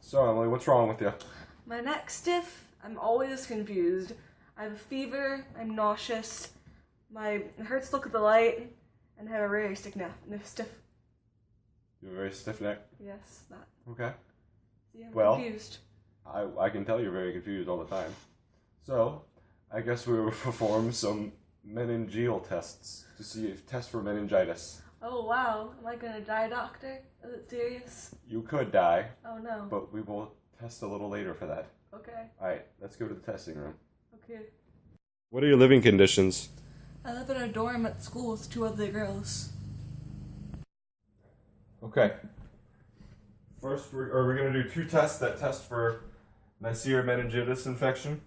So, Emily, what's wrong with you? My neck's stiff. I'm always confused. I have a fever. I'm nauseous. It hurts to look at the light, and I have a very stiff neck. You have a very stiff neck? Yes, that. Okay. Yeah, I'm Well, confused. I can tell you're very confused all the time. So, I guess we will perform some meningeal tests to test for meningitis. Oh wow, am I gonna die, doctor? Is it serious? You could die, Oh no. but we will test a little later for that. Okay. Alright, let's go to the testing room. Okay. What are your living conditions? I live in a dorm at school with 2 other girls. Okay. First, we're going to do 2 tests that test for Neisseria meningitis infection.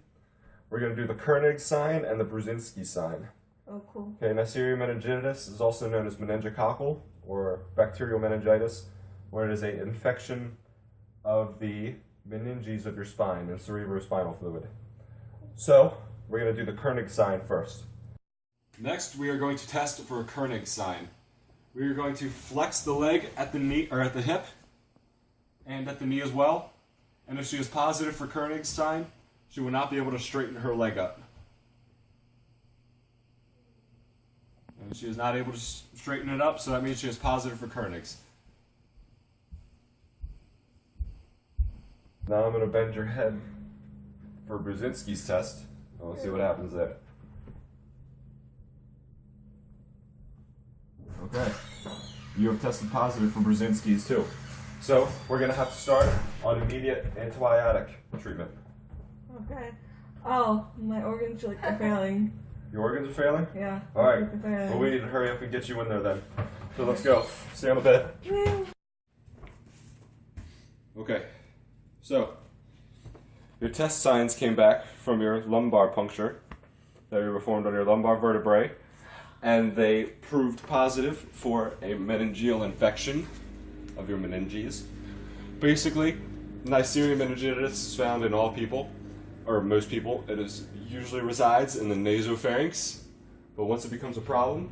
We're going to do the Koenig sign and the Brzezinski sign. Oh, cool. Okay, Neisseria meningitis is also known as meningococcal or bacterial meningitis, where it is an infection of the meninges of your spine and cerebrospinal fluid. So, we're going to do the Koenig sign first. Next, we are going to test for a Koenig sign. We are going to flex the leg at the knee, or at the hip, and at the knee as well. And if she is positive for Koenig sign, she will not be able to straighten her leg up. And she is not able to straighten it up, so that means she is positive for Koenig's. Now I'm going to bend your head for Brzezinski's test. Let's see what happens there. Okay. You have tested positive for Brzezinski's too. So, we're going to have to start on immediate antibiotic treatment. Okay. Oh, my organs are failing. Your organs are failing? Yeah. Alright. Well, we need to hurry up and get you in there then. So let's go. Stay on the bed. Okay. So, your test signs came back from your lumbar puncture that you performed on your lumbar vertebrae, and they proved positive for a meningeal infection of your meninges. Basically, Neisseria meningitis is found in all people, or most people. It usually resides in the nasopharynx, but once it becomes a problem,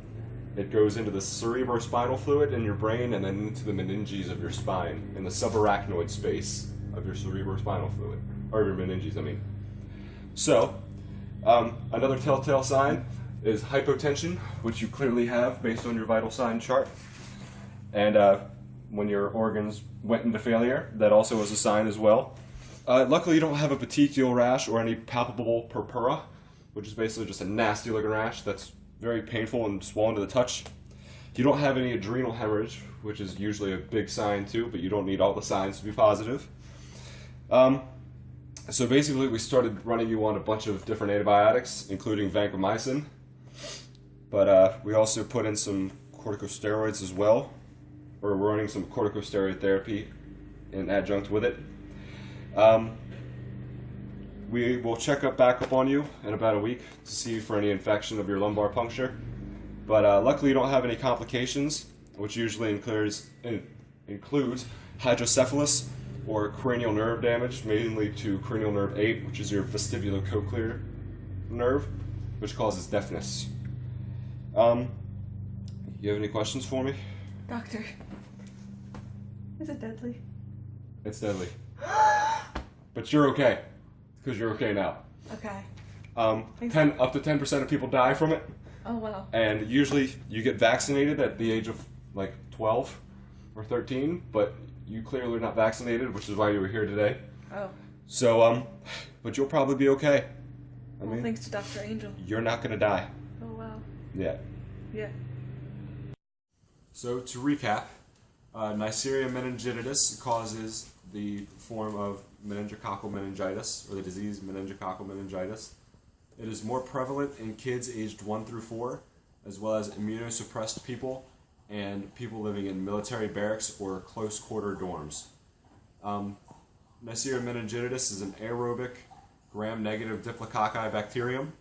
it goes into the cerebrospinal fluid in your brain and then into the meninges of your spine, in the subarachnoid space of your cerebrospinal fluid, or your meninges, I mean. So, another telltale sign is hypotension, which you clearly have based on your vital sign chart. And when your organs went into failure, that also was a sign as well. Luckily, you don't have a petechial rash or any palpable purpura, which is basically just a nasty looking rash that's very painful and swollen to the touch. You don't have any adrenal hemorrhage, which is usually a big sign too, but you don't need all the signs to be positive. So basically, we started running you on a bunch of different antibiotics, including vancomycin, but we also put in some corticosteroids as well, or we're running some corticosteroid therapy in adjunct with it. We will check back up on you in about a week to see for any infection of your lumbar puncture. But luckily you don't have any complications, which usually includes hydrocephalus or cranial nerve damage, mainly to cranial nerve 8, which is your vestibulocochlear nerve, which causes deafness. You have any questions for me? Doctor, is it deadly? It's deadly. But you're okay, because you're okay now. Okay. Up to 10% of people die from it. Oh wow. And usually you get vaccinated at the age of like 12 or 13, but you clearly are not vaccinated, which is why you were here today. Oh. So, but you'll probably be okay. Well, thanks to Dr. Angel. You're not going to die. Oh wow. Yeah. Yeah. So to recap, Neisseria meningiditis causes the form of meningococcal meningitis, or the disease meningococcal meningitis. It is more prevalent in kids aged 1 through 4, as well as immunosuppressed people and people living in military barracks or close quarter dorms. Neisseria meningiditis is an aerobic gram-negative diplococci bacterium,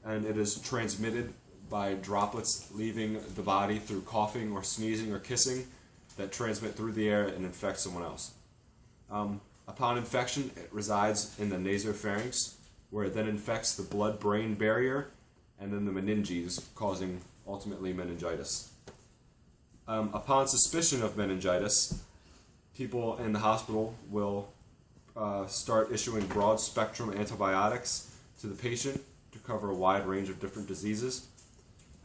and it is transmitted by droplets leaving the body through coughing or sneezing or kissing that transmit through the air and infect someone else. Upon infection, it resides in the nasopharynx, where it then infects the blood-brain barrier and then the meninges, causing ultimately meningitis. Upon suspicion of meningitis, people in the hospital will start issuing broad spectrum antibiotics to the patient to cover a wide range of different diseases.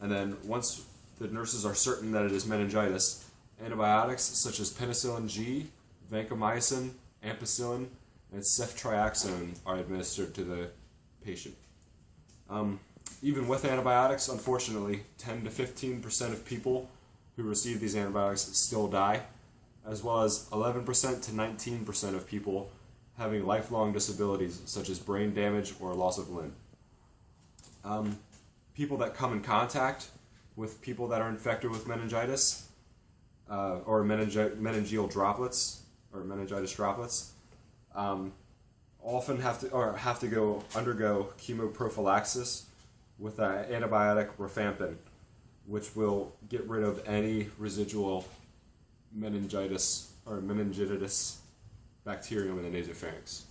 And then once the nurses are certain that it is meningitis, antibiotics such as penicillin G, vancomycin, ampicillin, and ceftriaxone are administered to the patient. Even with antibiotics, unfortunately, 10 to 15% of people who receive these antibiotics still die, as well as 11% to 19% of people having lifelong disabilities such as brain damage or loss of limb. People that come in contact with people that are infected with meningitis or meningeal droplets or meningitis droplets often have to undergo chemoprophylaxis with antibiotic rifampin, which will get rid of any residual meningitis or meningitis bacterium in the nasopharynx.